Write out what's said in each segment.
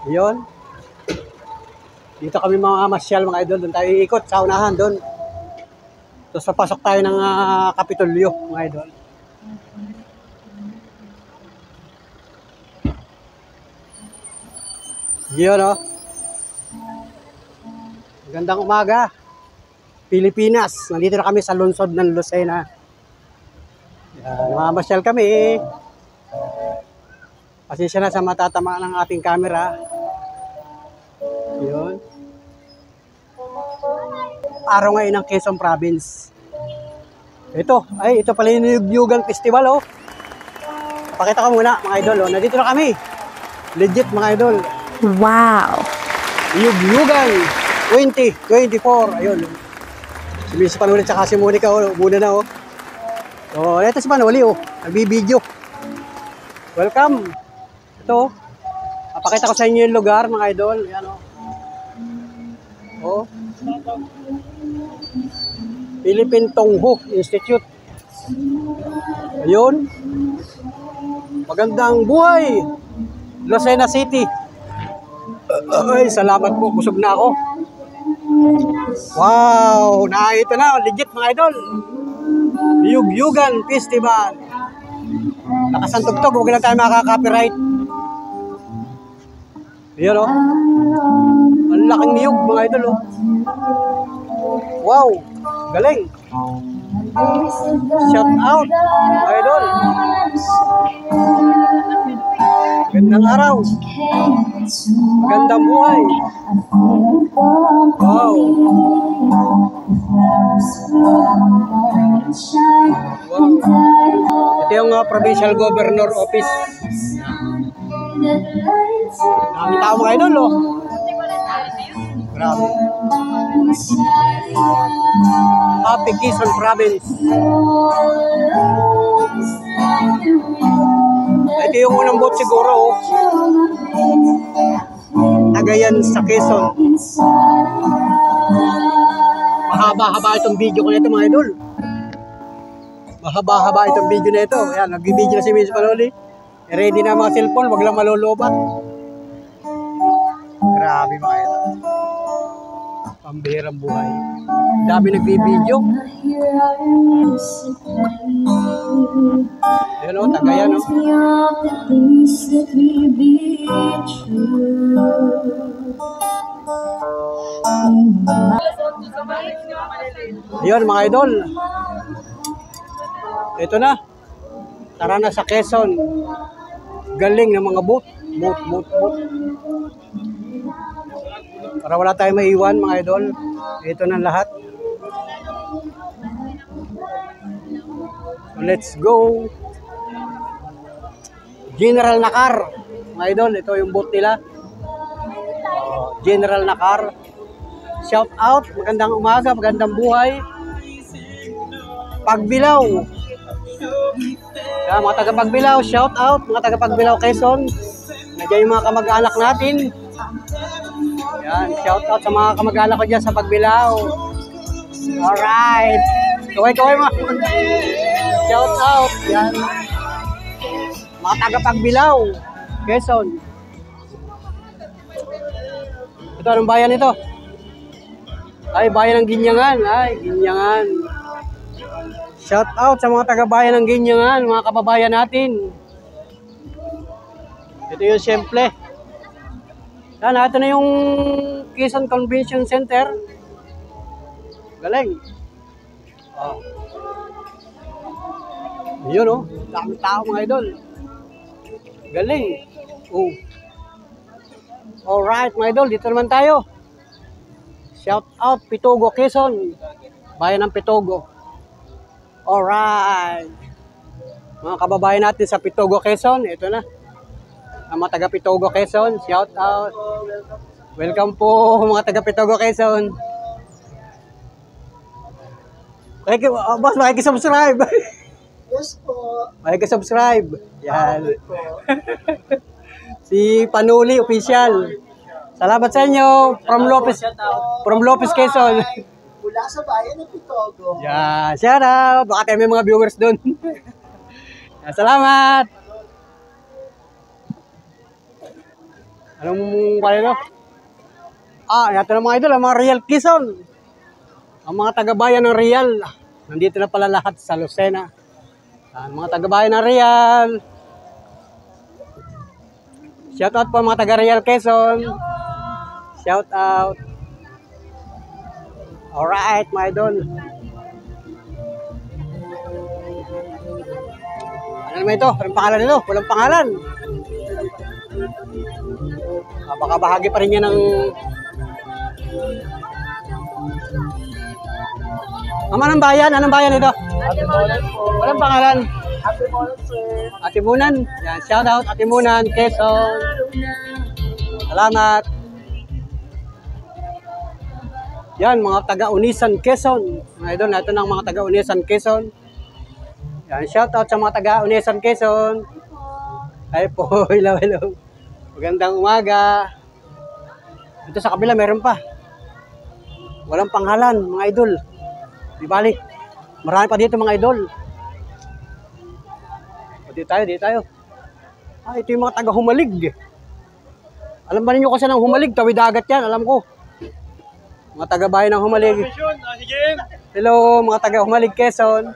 Yun. Dito kami mga masyal mga idol. Doon tayo iikot sa unahan doon. Tapos papasok tayo ng Kapitolyo mga idol. Yun o. Magandang umaga. Pilipinas. Nandito na kami sa lungsod ng Lucena. Mga masyal kami. Pasensya na sa matatama ng ating camera. Yun. Araw ngayon ng Quezon Province. Ito pala yung Niyugyugan Festival, oh. Pakita ko muna, mga idol, oh. Nandito na kami. Legit, mga idol. Wow! Niyugyugan 2024. Ayun. Si Miss Panuli tsaka si Monica, oh. Muna na, oh. So, ito si Panuli, oh. Nagbibideo. Welcome. Ito. Papakita ko sa inyo yung lugar, mga idol. Ayan, oh. Oh. Philippine Tongho Institute. Ayun. Magandang buhay. Lucena City. Ay, salamat po. Busog na ako. Wow. Ito na. Legit, mga idol. Niyugyugan Festival. Nakasantugtog. Huwag na tayo makaka-copyright. Ayan, oh. Ang laking niyog, mga idol, oh. Wow. Galing. Shout out, mga idol. Gandang araw. Gandang buhay. Wow. Wow. Ito yung Provincial Governor Office. Dami tao, mga idol, oh. Grabe. Happy Quezon Province. Ito yung unang boat siguro, oh. Tagayan sa Quezon. Mahaba-haba itong video ko nito, mga idol. Mahaba-haba itong video na ito. Ayan, nag-video na si Miss Panoli. Ready na mga cellphone, wag lang malolobat. Grabe, mga idol. Pambihirang buhay. Dami nagbibideo. Yan o, Tagayan o. Yan, mga idol. Ito na. Tara na sa Quezon. Galing ng mga boat. Boat. Para wala tayong maiwan, mga idol. Ito na lahat. So, let's go. General Nakar. Mga idol, ito yung boat nila. General Nakar. Shout out. Magandang umaga, magandang buhay. Pagbilao. Kaya, mga taga-Pagbilao, shout out. Mga taga-Pagbilao, Quezon. Nandiyan yung mga kamag-anak natin. Yan, shout out sa mga kamag-anak ko dyan sa Pagbilao. Alright. Kaway mga. Shout out. Yan. Mga taga-Pagbilao, Quezon. Ito, anong bayan ito? Ay, bayan ng Ginyangan. Ay, Ginyangan. Shout out sa mga taga-bayan ng Ginyangan, mga kababayan natin. Ito yung simple. Yan, ito na yung Quezon Convention Center. Galing. Oh. Yun, oh. Dami tao, mga idol. Galing. Oh. Alright, mga idol. Dito naman tayo. Shout out, Pitogo, Quezon. Bayan ng Pitogo. Alright. Mga kababayan natin sa Pitogo, Quezon. Ito na. Ang mga taga Pitogo, Quezon, shout out. Welcome po, mga taga Pitogo, Quezon. Boss, makikisubscribe. Yes po. Makikisubscribe. Yan. Si Panuli, official. Salamat sa inyo. From Lopez, Quezon. Mula sa bayan ng Pitogo. Yeah, shout out. Baka tayo may mga viewers doon. Salamat. Anong pala ito? Ito na mga idol, ang mga Real Quezon. Ang mga taga-bayan ng Real. Nandito na pala lahat sa Lucena. Mga taga-bayan ng Real. Shout out po mga taga-Real Quezon. Shout out. Alright, mga idol. Ano naman ito? Walang pangalan nito? Walang pangalan. Baka bahagi pa rin yan ng... Anong bayan? Anong bayan ito? Atimunan po. Walang pangalan. Atimunan, sir. Atimunan. Yan, shout out Atimunan, Quezon. Salamat. Yan, mga taga-Unisan, Quezon. Mga idol, ito ng mga taga-Unisan, Quezon. Yan, shout out sa mga taga-Unisan, Quezon. Ay po, hello, hello. Magandang umaga. Ito sa kabila, meron pa. Walang pangalan, mga idol. Di bali. Marami pa dito, mga idol. Dito tayo. Ito yung mga taga-Humalig. Alam ba ninyo kasi ng Humalig? Tawid dagat yan, alam ko. Mga taga-bayan ng Humalig. Hello, mga taga-Humalig, Quezon.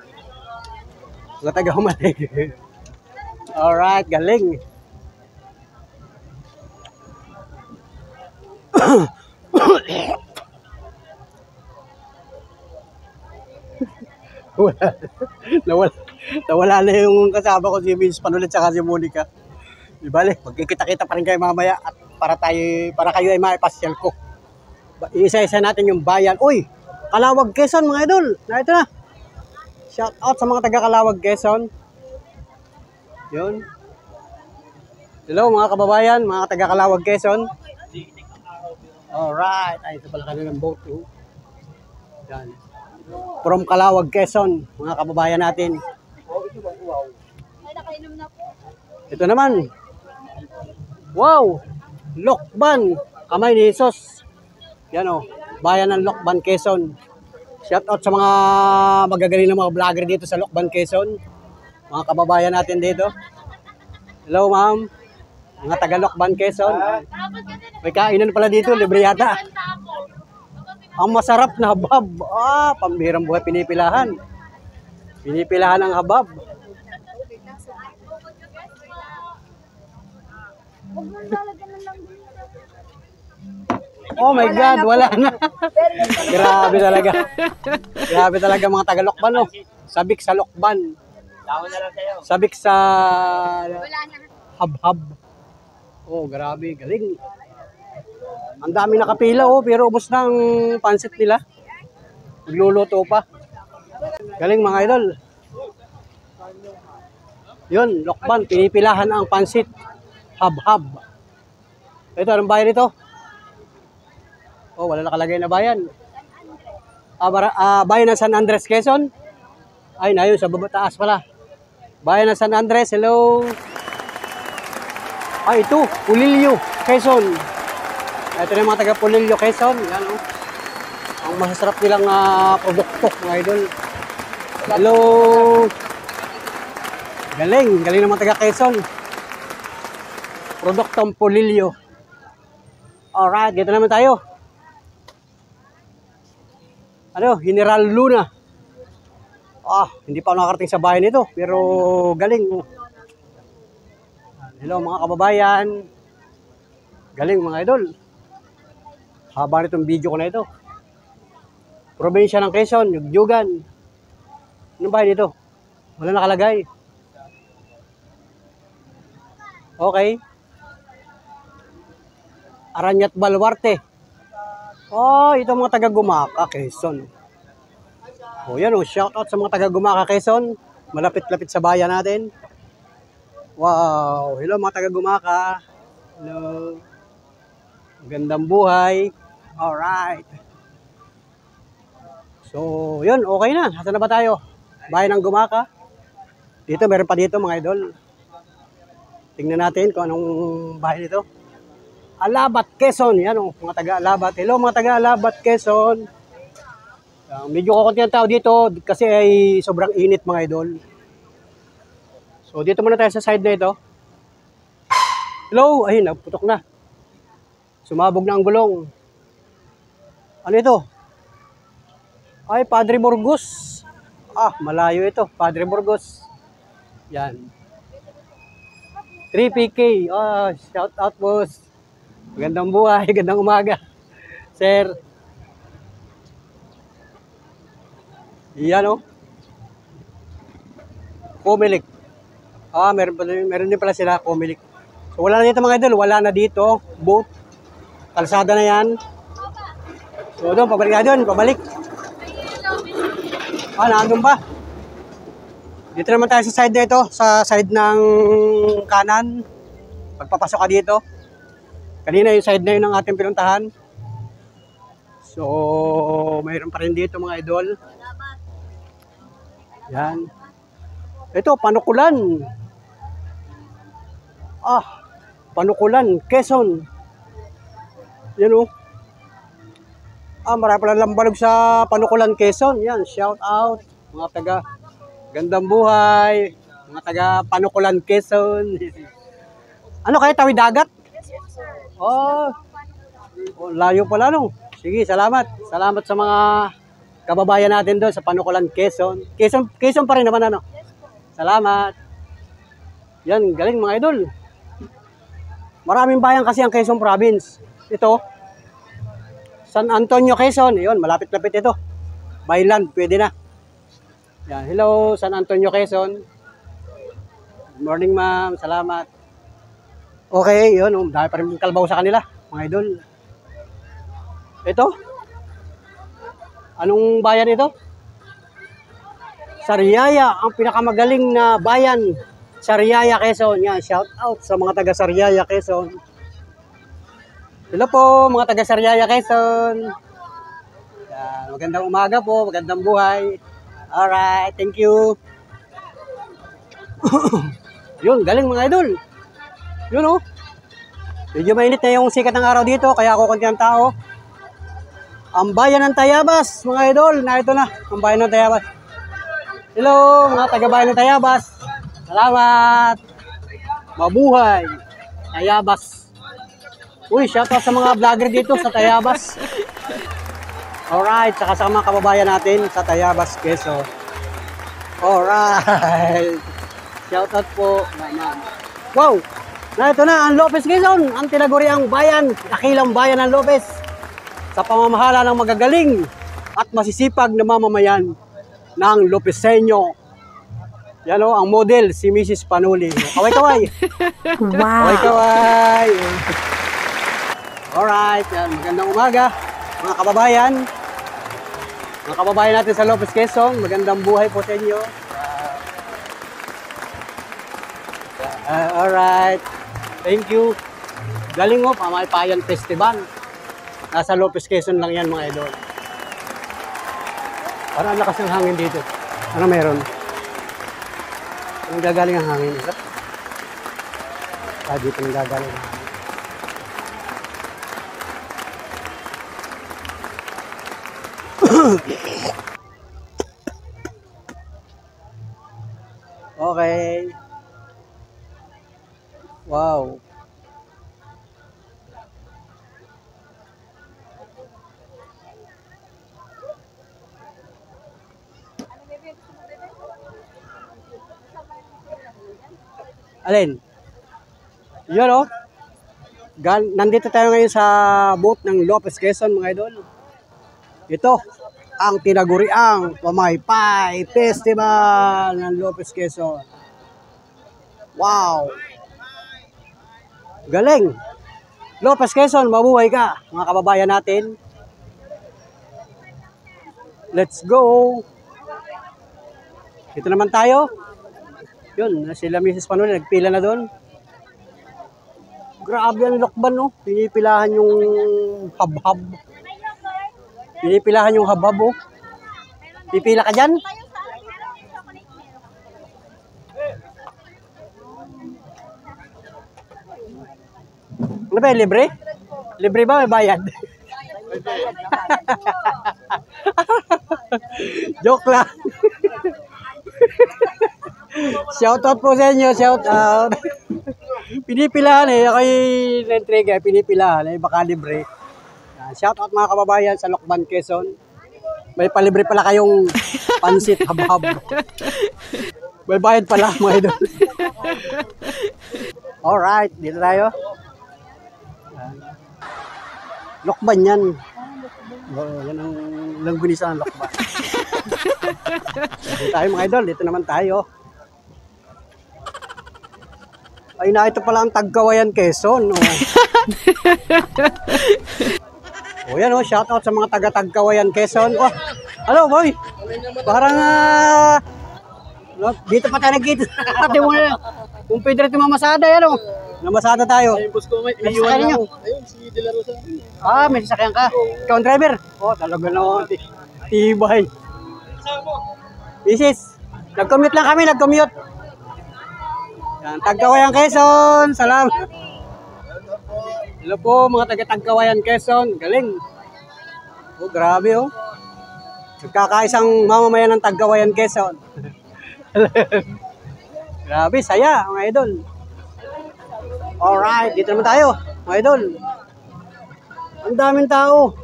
Mga taga-Humalig. Alright, galing. Nawala na yung kasama ko si Vince Panulit at si Monica. Di bale, magkikita-kita pa rin kayo mamaya at para kayo ay maipasyal ko. Isa-isa natin yung bayan. Uy, Calawag, Quezon mga idol. Ito na. Shout out sa mga taga Calawag, Quezon. Yun. Hello mga kababayan, mga taga Calawag, Quezon. Alright. Ito pala kanilang boat. Yan. From Calawag, Quezon, mga kababayan natin. Ito naman. Wow! Lokban, kamay ni Jesus. Yan o, bayan ng Lokban, Quezon. Shout out sa mga magagaling na mga vlogger dito sa Lokban, Quezon. Mga kababayan natin dito. Hello ma'am. Mga taga Lokban, Quezon. May kainan pala dito, libre yata. Ang masarap na habab. Pambihirang buhay pinipilahan. Pinipilahan ng habab. Oh my God, wala na. Grabe talaga. Grabe talaga mga taga-Lokban, no? Sabik sa Lokban. Sabik sa habhab. Oh, grabe, galing. Ang dami nakapila, pero ubos na ang pansit nila. Magluluto pa. Galing mga idol. Yun, Lokban, pinipilahan ang pansit. Habhab. Ito, anong bayan ito? Oh, wala nakalagay na bayan. Bayan ng San Andres, Quezon. Ay, na yun, sa taas pala. Bayan ng San Andres, hello. Ito, Pulilio, Quezon. Ito na yung mga taga Pulilio, Quezon. Yan, oh. Ang masasarap nilang produkto, mga idol. Hello. Galing ng mga taga Quezon. Produktong Pulilio. Alright, dito naman tayo. General Luna. Hindi pa nakarating sa bayan ito, pero galing. Hello mga kababayan. Galing mga idol. Haba nitong video ko na ito. Probinsya ng Quezon, Yugyugan. Anong bayan ito? Wala nakalagay. Okay. Aranyat Baluarte. Ito mga taga-Gumaka, Quezon. Yan shout out sa mga taga-Gumaka, Quezon. Malapit-lapit sa bayan natin. Wow, hello mga taga-Gumaka. Hello. Magandang buhay. Alright. So, yun, okay na. Saan na ba tayo? Bayan ng Gumaka. Dito, meron pa dito mga idol. Tingnan natin kung anong bayan ito. Alabat, Quezon. Yan mga taga-Alabat. Hello mga taga-Alabat, Quezon. Medyo kukunti ang tao dito kasi ay sobrang init mga idol. So dito muna tayo sa side na ito. Hello. Ay, naputok na. Sumabog na ang gulong. Ano ito? Ay, Padre Burgos. Ah, malayo ito. Padre Burgos. Yan. 3PK. Ah, shout out boss. Magandang buhay, gandang umaga. Sir. Yan oh. Comelec. Ah, meron din pala sila Comelec. So wala na dito mga idol, wala na dito. Boat. Kalsada na yan. So doon, pabalik na doon, pabalik. Ah, nandun ba? Dito naman tayo sa side na ito, sa side ng kanan. Pagpapasok ka dito. Kanina yung side na yun ang ating pinuntahan. So, mayroon pa rin dito mga idol. Yan. Ito, Panukulan. Ah, Panukulan, Quezon. Yan o. Ah, marami pala lambalog sa Panukulan, Quezon. Yan, shout out. Mga taga Gandang Buhay. Mga taga Panukulan, Quezon. Ano kayo, tawid dagat? Oh, layo pala no. Sige, salamat. Salamat sa mga kababayan natin doon sa Panukulan, Quezon. Quezon pa rin naman ano. Salamat. Yan, galing mga idol. Maraming bayan kasi ang Quezon Province. Ito, San Antonio, Quezon. Yun, malapit-lapit ito. Byland, pwede na. Yan, hello, San Antonio, Quezon. Good morning, ma'am. Salamat. Okay, yun. Dahil pa rin kalabaw sa kanila, mga idol. Ito? Anong bayan ito? Sariaya, ang pinakamagaling na bayan. Sariaya, Quezon. Yan, shout out sa mga taga Sariaya, Quezon. Hello po, mga taga Sariaya, Quezon. Yan, magandang umaga po, magandang buhay. Alright, thank you. Yun, galing mga idol. Yun oh. Medyo mainit na yung sikat ng araw dito, kaya ako konti ang tao. Ang bayan ng Tayabas, mga idol, na ito na, ang bayan ng Tayabas. Hello, mga taga-bayan ng Tayabas. Salamat. Mabuhay. Tayabas. Uy, shoutout sa mga vlogger dito sa Tayabas. Alright, saka sa mga kababayan natin sa Tayabas, Quezon. Alright. Shoutout po. Wow! Na ito na, ang Lopez, Quezon. Ang tinaguriang bayan, dakilang bayan ng Lopez. Sa pamamahala ng magagaling at masisipag na mamamayan ng Lopeseño. Yan o, ang model, si Mrs. Panuli. Kaway-kaway. Wow. Kaway-kaway. Alright, yan. Magandang umaga, mga kababayan. Mga kababayan natin sa Lopez, Quezon. Magandang buhay po sa inyo. Alright. Thank you. Galing mo, Pamaypayan Festival. Nasa Lopez, Quezon lang yan mga idol. Parang lakas ng hangin dito. Ano meron? Ang gagaling ang hangin. Ah, dito ang gagaling ang hangin. Okay. Wow. Alin? Yun o. Nandito tayo ngayon sa boat ng Lopez, Quezon mga idol. Ito, ang tinaguriang Pamaypay Festival ng Lopez, Quezon. Wow! Galing! Lopez, Quezon, mabuhay ka mga kababayan natin. Let's go! Dito naman tayo. Yun, sila Mrs. Panuli, nagpila na doon. Grabe ang lokban, no? Pinipilahan yung hab-hab. Pinipilahan yung hab-hab, oh. Pipila ka dyan? Ano ba, libre? Libre ba? May bayad? Joke lang. Shout out po sa inyo, shout out. Pinipilahan eh. Ako'y na-entrega, pinipilahan eh. Baka libre. Yan. Shout out mga kababayan sa Lokban, Quezon. May palibre pala kayong pansit, habhab. May bayad pala mga idol. Alright, dito tayo. Yan. Lokban yan. Oh, yan ang langgunisa ng Lokban. Dito tayo mga idol, dito naman tayo. Ay na, ito pala ang Tagkawayan, Quezon. Oh. O yan o, shoutout sa mga taga-Tagkawayan, Quezon. Oh, hello boy. Parang dito pa tayo nag-gate. Ate mo na. Kung pwede rin mamasada yan o. Namasada tayo. Ayun, boss ko, may iwan na ako. Ayun, si De La Rosa. Ah, may sasakyan ka. Ikaw ang driver. Oh, talaga naman. Tibay. Isis, nag-commute lang kami, nag-commute. Yan, Tagkawayan, Quezon. Salamat. Hello po mga taga-Tagkawayan, Quezon. Galing. Oh, grabe oh. Nagkakaisang mamamayan ng Tagkawayan, Quezon. Grabe, saya mga idol. Alright, dito naman tayo mga idol. Ang daming tao.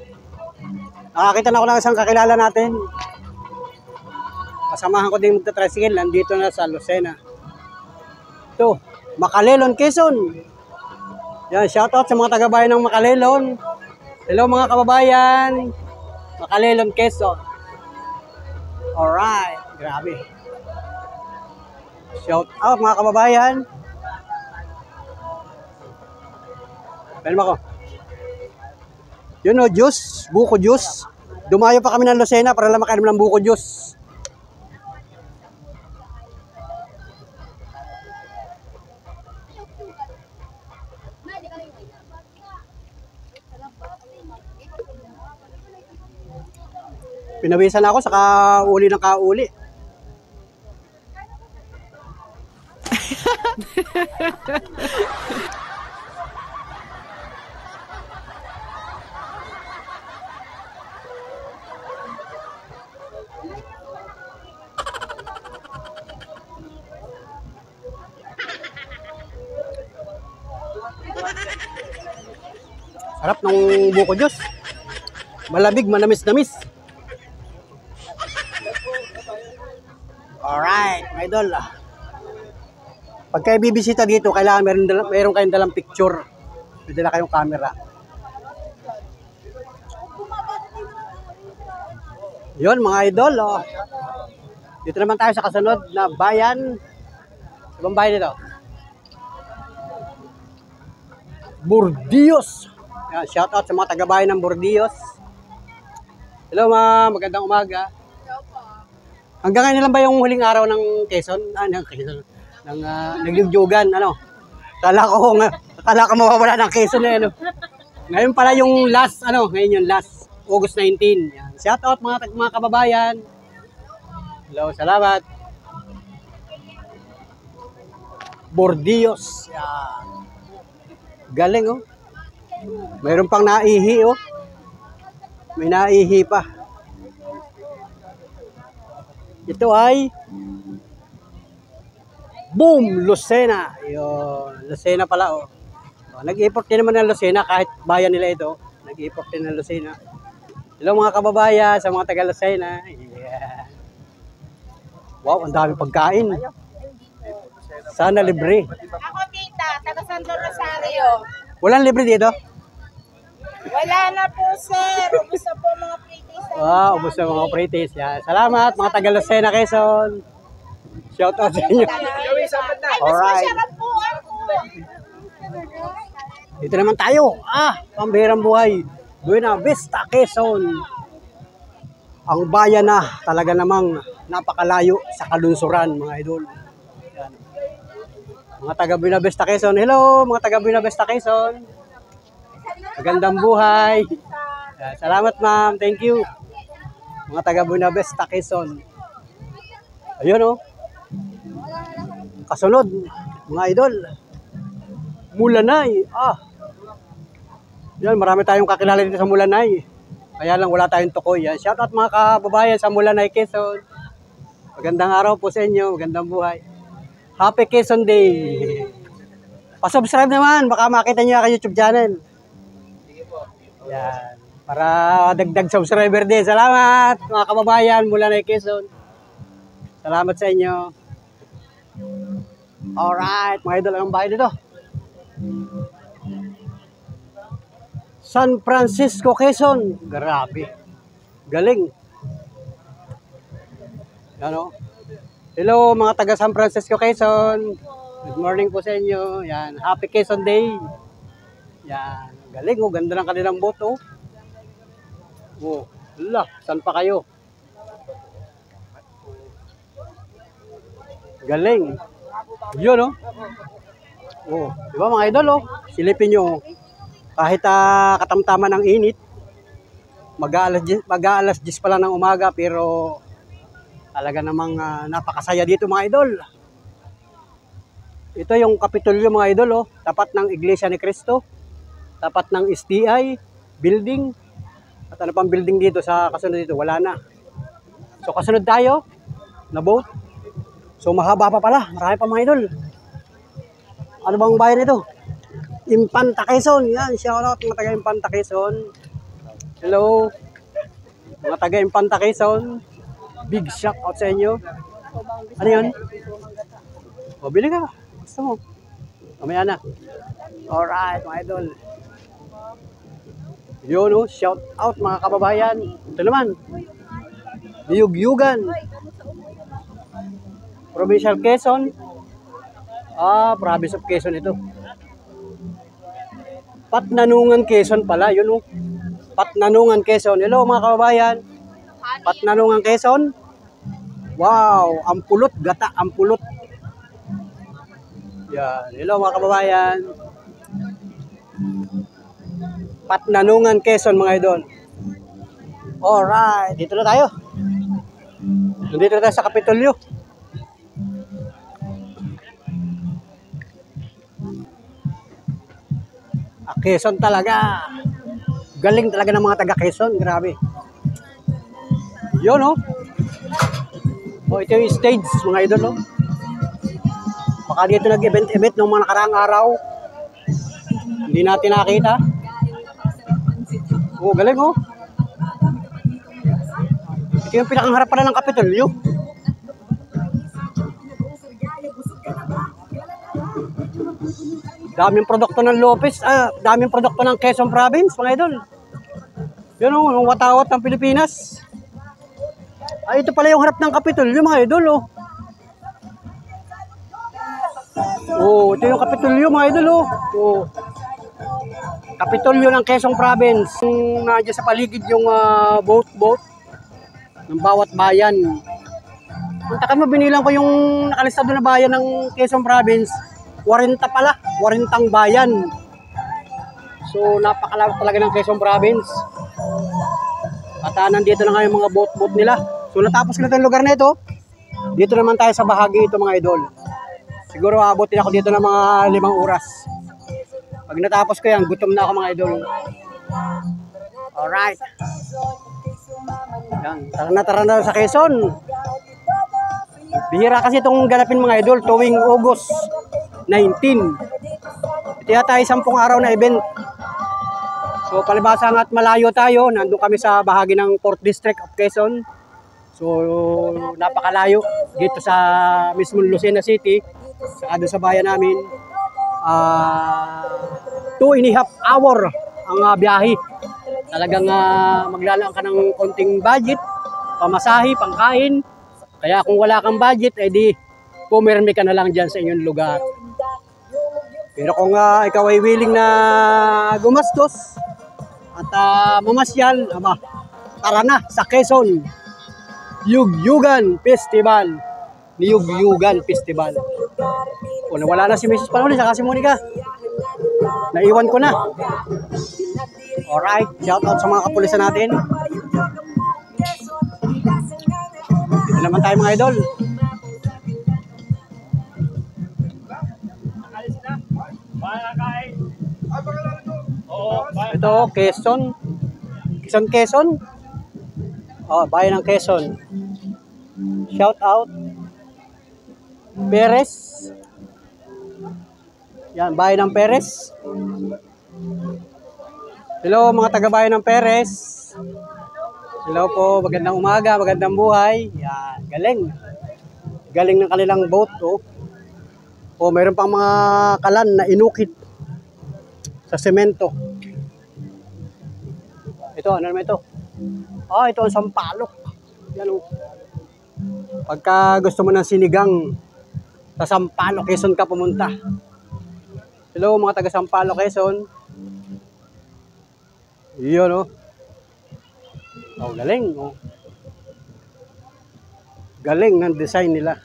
Nakakita na ako ng isang kakilala natin. Kasamahan ko din magta-tricycle. Nandito na sa Lucena. Ito, Makalelon, Quezon. Yan, shoutout sa mga taga-bayan ng Makalelon. Hello mga kababayan. Makalelon, Quezon. Alright, grabe. Shoutout mga kababayan. Pwede ako. Yun o, juice, buko juice. Dumayo pa kami ng Lucena para lang makainom ng buko juice. Pinawisan ako sa kauli ng kauli. Sarap ng buko juice. Malamig, manamis-namis. Alright, my idol. Pag kayo bibisita dito, kailangan meron kayong dalang picture. May dala kayong camera. Yun, mga idol. Oh. Dito naman tayo sa kasunod na bayan. Ibang bayan dito? Burdios. Yan, shout out sa mga taga-bayan ng Burdios. Hello ma'am, magandang umaga. Hanggang ngayon lang ba yung huling araw ng Quezon? Ng Quezon. Ng nagyugjugan, ano? Kala ko mawawala ng Quezon eh, ano? Ngayon pala yung last, ngayon yung last, August 19. Yan. Shout out mga kababayan. Hello, salamat. Burdios. Yan. Galing, oh. Mayroon pang naihi, oh. May naihi pa. Ito ay Boom! Lucena. Yun. Lucena pala, oh. Nag-import din naman ng Lucena kahit bayan nila ito. Nag-import din ng Lucena. Hello mga kababayan sa mga taga Lucena. Yeah. Wow, ang dami pagkain. Sana libre. Ako tita, taga Santo Rosario. Walang libre dito? Wala na po sir. Ubus na po mga pretties. Wow, ubos na mga pretties. Yan. Salamat mga taga Lucena, Quezon. Shout out sa inyo. Alright. Masarap po ako. Dito naman tayo. Pambihirang buhay. Buena Vista, Quezon. Ang bayan na talaga namang napakalayo sa kalunsuran, mga idol. Yan. Mga taga Buena Vista, Quezon. Hello, mga taga Buena Vista, Quezon. Magandang buhay. Yan. Salamat, ma'am. Thank you. Mga taga Buena Vista, Quezon. Ayun, oh. Kasunod, mga idol. Mulanay. Yan, marami tayong kakilala dito sa Mulanay. Kaya lang wala tayong tukoy. Yan. Shout out mga kababayan sa Mulanay, Quezon. Magandang araw po sa inyo. Magandang buhay. Happy Quezon Day. Pa-subscribe naman, baka makita niyo ang YouTube channel. Sige po. Yan. Para dagdag subscriber din. Salamat mga kababayan mula na Quezon. Salamat sa inyo. Alright, mga idol, ang bahay dito. San Francisco, Quezon. Grabe. Galing. Ano? Hello mga taga San Francisco, Quezon. Good morning po sa inyo. Yan, happy Quezon Day. Yan, galing oh, ganda ng kanilang boat oh. Oh, hala, saan pa kayo? Galing. Yun oh. Oh, di ba mga idol oh? Silipin nyo, kahit katamtaman ng init, mag-aalas 10 pa lang ng umaga, pero talaga namang napakasaya dito mga idol. Ito yung Kapitolyo mga idol oh, tapat ng Iglesia ni Cristo, tapat ng STI building. At ano pang building dito sa kasunod dito? Wala na. So kasunod tayo na boat. So mahaba pa pala, marami pa mga idol. Ano bang bayan ito? Infanta, Quezon. Yan, shout out mga taga Infanta, Quezon. Hello mga taga Infanta, Quezon. Big shout out sa inyo. Ano yun? O, bili ka. Gusto mo. Mamaya na. Alright mga idol. Yun oh, shout out mga kababayan. Ito naman, Niyugyugan, Provincial Quezon. Province of Quezon ito. Patnanungan, Quezon pala. Yun oh, Patnanungan, Quezon. Hello mga kababayan. Patnanungan, Quezon. Wow, ang pulot, gata, ang pulot. Yan, hello mga kababayan. Patnanungan, Quezon mga idol. Alright, dito na tayo. Nandito na tayo sa Kapitolyo. Quezon talaga. Galing talaga ng mga taga Quezon, grabe. Yun oh. Oh, ito yung stage mga idol oh. Baka dito nag-event nung mga nakaraang araw. Hindi natin nakita. Oh, galing oh. Ito yung pinakangharap pala ng Kapitolyo. Daming produkto ng Lopez, daming produkto ng Quezon Province, mga idol. Yun oh, yung watawat ng Pilipinas. Ito pala yung harap ng Kapitolyo, mga idol oh. Oh, ito yung Kapitolyo, mga idol oh. Oh. Kapitolyo ng Quezon Province. Nandiyan sa paligid yung boat ng bawat bayan. Punta mo, binilang ko yung nakalistado na bayan ng Quezon Province. 40 pala, 40 bayan. So napakalawak talaga ng Quezon Province. At nandito na nga yung mga boat nila. So natapos ko na itong lugar na ito. Dito naman tayo sa bahagi ito mga idol. Siguro abutin ako dito ng mga 5 oras. Pag natapos ko yan, gutom na ako mga idol. Alright. Yan, tara na sa Quezon. Bihira kasi itong ganapin mga idol tuwing August 19. Ito yata ay 10 araw na event. So palibasa at malayo tayo. Nandun kami sa bahagi ng 4th District of Quezon. So napakalayo dito sa mismong Lucena City. Doon sa bayan namin. 2.5 hour ang biyahe. Talagang maglalaan ka ng konting budget, pamasahe, pangkain. Kaya kung wala kang budget, edi pumirmi ka na lang dyan sa inyong lugar. Pero kung ikaw ay willing na gumastos at mamasyal, tara na sa Quezon. Niyugyugan Festival. Niyugyugan Festival. O, nawala na si Mrs. Panuli, saka si Monica. Naiwan ko na. Alright, shout out sa mga kapulisan natin. Dito naman tayo mga idol. Ito, Quezon. Quezon. Oh, bayan ng Quezon. Shout out. Perez. Yan, bayan ng Perez. Hello mga taga-bayan ng Perez. Hello po, magandang umaga, magandang buhay. Yan, galing. Galing ng kanilang boat, oh. O, mayroon pang mga kalan na inukit sa semento. Ito, ano naman ito? Ito ang sampalok. Yan, oh. Pagka gusto mo ng sinigang, sa Sampaloc, Quezon ka pumunta. Hello mga taga Sampaloc, Quezon. Yun, oh. Galing, oh. Galing ng design nila.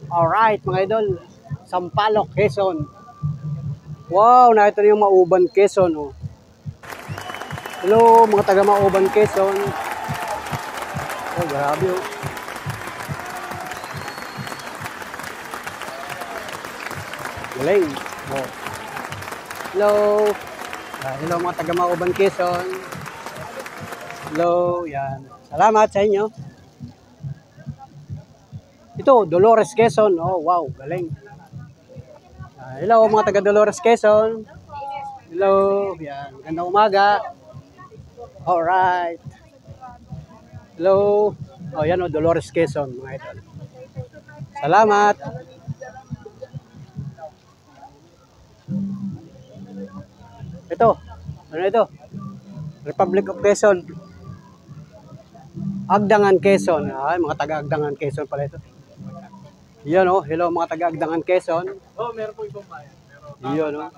Alright, mga idol. Sampaloc, Quezon. Wow, nakita niyo yung Mauban, Quezon, oh. Hello, mga taga Mauban, Quezon. Grabe, oh. Galing. Oh. Hello. Hello mga taga Mauban, Quezon. Hello, yan. Salamat sa inyo. Ito, Dolores, Quezon. Oh, wow, galing. Hello mga taga Dolores, Quezon. Hello, yan. Magandang umaga. Alright. Hello. Yan, Dolores, Quezon, mga idol. Salamat. Ito. Ano ito? Republic of Quezon. Agdangan, Quezon. Mga taga-Agdangan, Quezon pala ito. Yan, oh. Hello, mga taga-Agdangan, Quezon. Meron po ibang bayan. Yan, oh.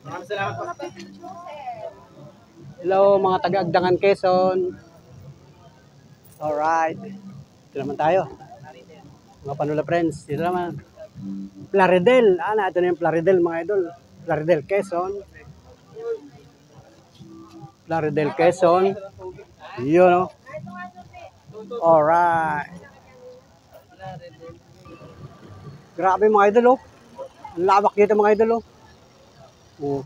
Maraming salamat po. Hello, mga taga-Agdangan, Quezon. Alright. Ito naman tayo. Mga Panula friends. Ito naman. Plaridel. Ito na yung Plaridel, mga idol. Plaridel, Quezon. Plaridel, Quezon. Yun, oh. Alright. Grabe, mga idol, oh. Ang lawak dito, mga idol, oh.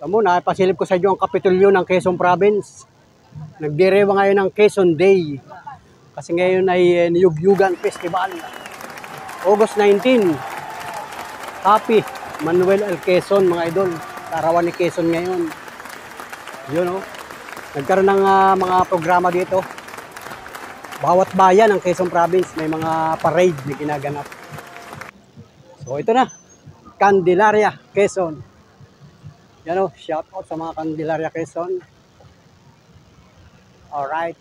Tamo, napasilip ko sa inyo ang kapitulyo ng Quezon Province. Nagdirewa ngayon ng Quezon Day. Kasi ngayon ay Niyugyugan Festival. August 19. Happy Manuel L. Quezon, mga idol. Karawan ni Quezon ngayon. Yun, oh. Nagkaroon ng mga programa dito. Bawat bayan ng Quezon Province may mga parade na ginaganap. So ito na. Candelaria, Quezon. Yan, oh. Shout out sa mga Candelaria, Quezon. Alright.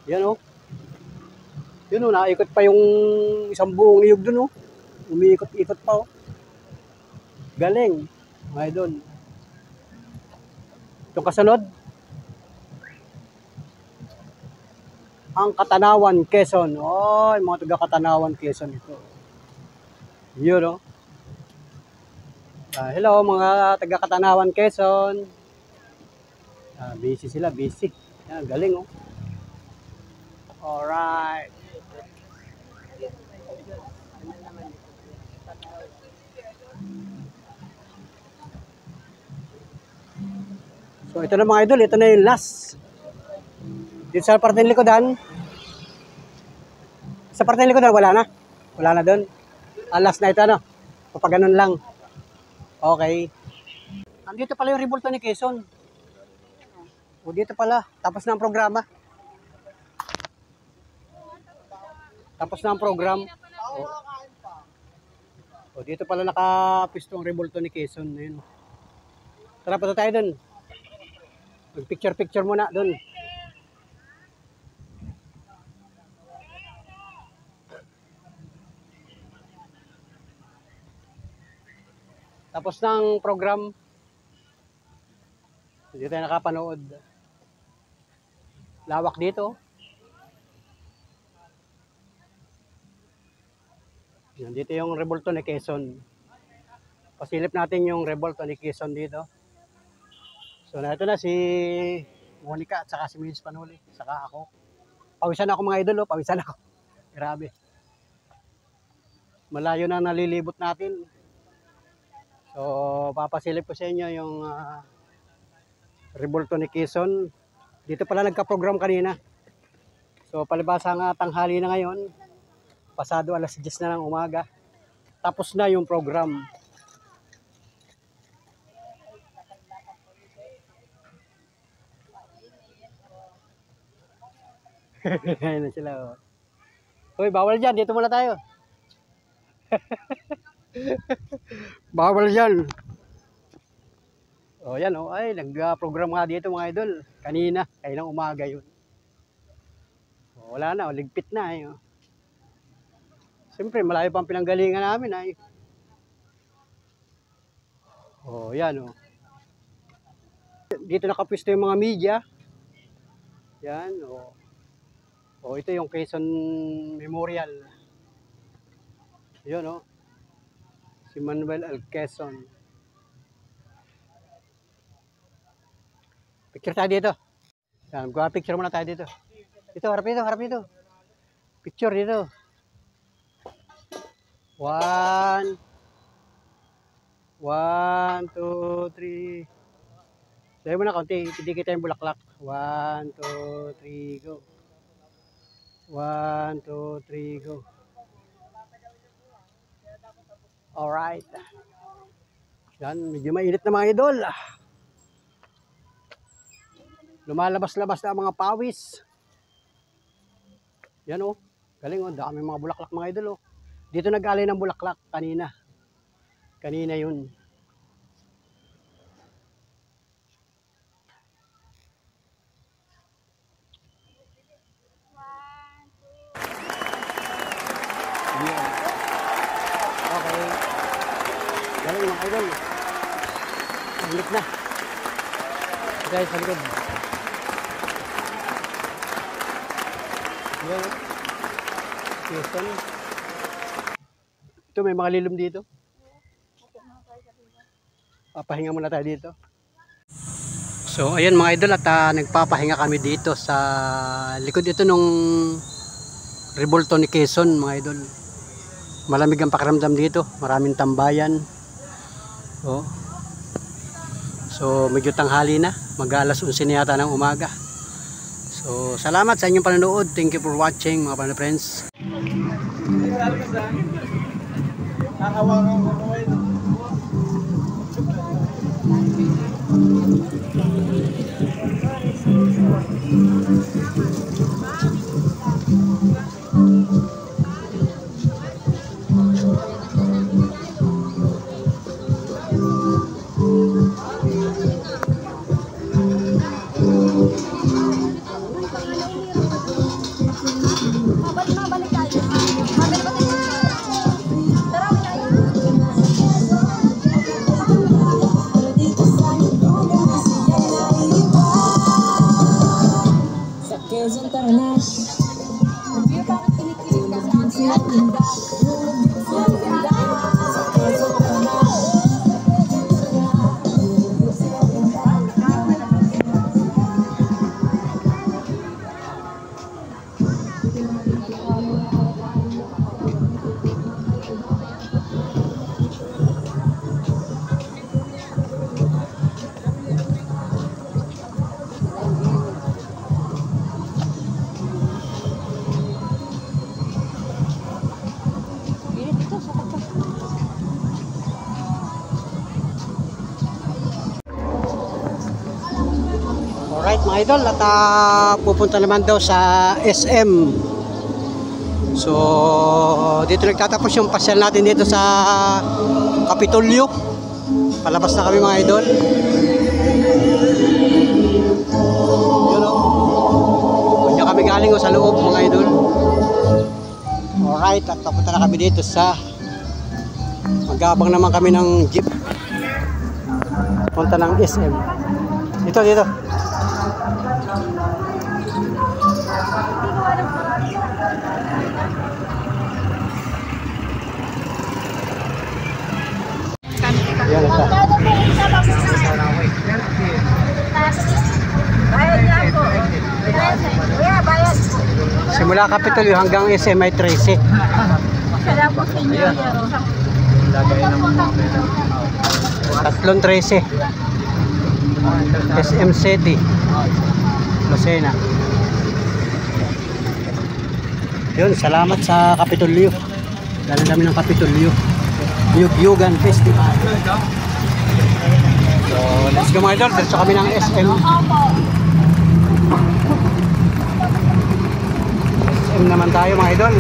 Yan, oh. Yun, oh. Naikot pa yung isang buong niyog dun, oh. Umiikot-ikot pa, oh. Galing, mga idol. Itong kasunod, ang Katanawan, Quezon. Mga taga Katanawan, Quezon ito. Yun, oh. Hello, mga taga Katanawan, Quezon. Busy sila, busy. Yan, galing, oh. Alright. So ito na mga idol, ito na yung last. Dito sa parte ng likodan. Sa parte ng likodan, wala na. Wala na doon. Last na ito, ano? Papaganon lang. Okay. Andito pala yung Rebulto ni Quezon. Dito pala. Tapos na ang programa. Tapos na ang program. Dito pala nakapisto ang Rebulto ni Quezon. Ayun. Tara, punta tayo doon. Mag-picture-picture muna doon. Tapos ng program, hindi tayo nakapanood. Lawak dito. Dito yung Rebulto ni Quezon. Pasilip natin yung Rebulto ni Quezon dito. So, ito na si Monica at saka si Miss Panuli. Saka ako. Pawisan ako mga idol, oh. Pawisan ako. Grabe. Malayo na nalilibot natin. So, papasilip ko sa inyo yung Rebulto ni Quezon. Dito pala nagka-program kanina. So, palibasa nga tanghali na ngayon. Pasado alas 10 na ng umaga. Tapos na yung program. Ayun na sila. Oh. Hoy, bawal dyan. Dito muna tayo. Bawal dyan. Oh, yan. Oh. Ay, nag-program nga dito mga idol. Kanina. Kainang umaga yun. Oh, wala na. Oh, ligpit na. Eh, oh. Siyempre, malayo pang pinanggalingan namin. Ay. Oh, yan. Oh. Dito nakapwisto yung mga media. Yan. Oh. Oh, ito yung Quezon Memorial. Yun, oh. Si Manuel L. Quezon. Picture tayo dito. Yan, picture muna tayo dito. Dito, harap dito, harap dito. Picture dito. 1, 2, 3. Sabi mo na kaunti, hindi kita yung bulaklak. 1, 2, 3, go. 1, 2, 3, go. Alright. Yan, medyo mainit na mga idol. Lumalabas-labas na ang mga pawis. Yan oh. Galing oh, dami mga bulaklak mga idol oh. Dito nag-alay ng bulaklak kanina. Kanina yun. Okay. Galing mga idol. Init na. Guys, sa likod. Yan. Quezon. Ito may mga lilom dito. Papahinga muna tayo dito. So ayan mga idol at nagpapahinga kami dito sa likod ito nung Rebulto ni Quezon mga idol. Malamig ang pakiramdam dito, maraming tambayan. Oh. So medyo tanghali na, mag-alas 11 na yata ng umaga. So salamat sa inyong panonood. Thank you for watching mga friends. Nakahawakan ko naman. Alright mga idol at pupunta naman daw sa SM. So dito nagtatapos yung pasyal natin dito sa Kapitolyo. Palabas na kami mga idol. Yun o. Kanya kami galing sa loob mga idol. Alright at papunta na kami dito sa mag-aabang naman kami ng jeep. Punta ng SM. Dito. Yan ito. Simula Kapitolyo hanggang SM ay 13. Tatlong 13. SM City Lucena. Yun, salamat sa Kapitolyo. Galing kami ng Kapitolyo. Yugyugan Festival. So, let's go mga idol. Diretso kami ng SM. SM naman tayo mga idol.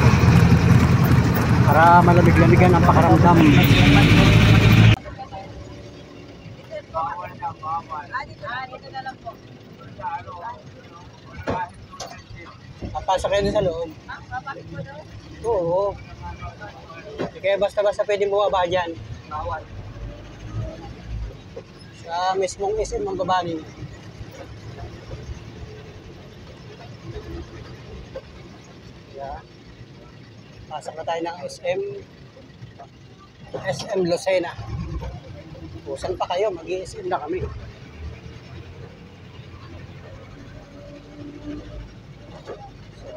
Para malamig-lamigan ang pakaramdam. Dito na lang po. Papasok kayo sa loob. Papasok po daw. Oo. Kaya basta-basta pwede bumaba dyan. Bawal. Sa mismong SM ang baba ninyo. Yeah. Pasok na tayo ng SM. SM Lucena. Saan pa kayo? Mag-i-SM na kami.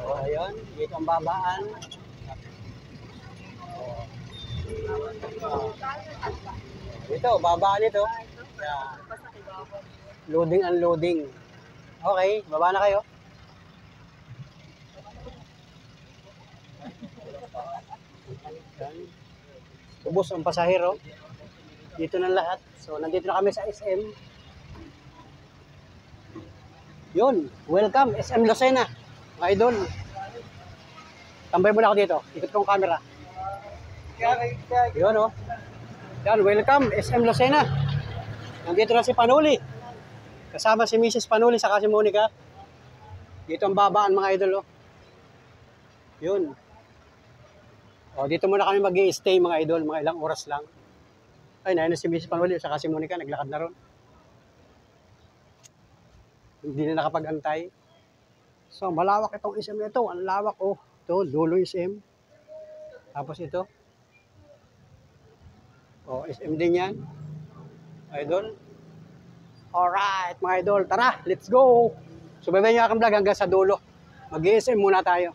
So, ayun. Dito ang babaan. Ito, babaan ito. Yeah. Loading, unloading. Okay, baba na kayo. Yan. Ubos ang pasahero. Dito na lahat. So, nandito na kami sa SM. Yun, welcome, SM Lucena. Mga idol. Tambay muna ako dito. Ikot ko ang camera. Yun, oh. Yan, welcome, SM Lucena. Nandito na si Panuli. Kasama si Mrs. Panuli saka si Monica. Dito ang babaan mga idol, oh. Yun. O, dito muna kami mag-i-stay mga idol, mga ilang oras lang. Ay, nahin na si Mrs. Panuli saka si Monica, naglakad na ron. Hindi na nakapag-antay. So, malawak itong SM na ito. Ang lawak, oh. Ito, dulo SM. Tapos ito. Oh, SM din yan. Idol. Alright, mga idol. Tara, let's go. Subaybay niyo akong vlog hanggang sa dulo. Mag-SM muna tayo.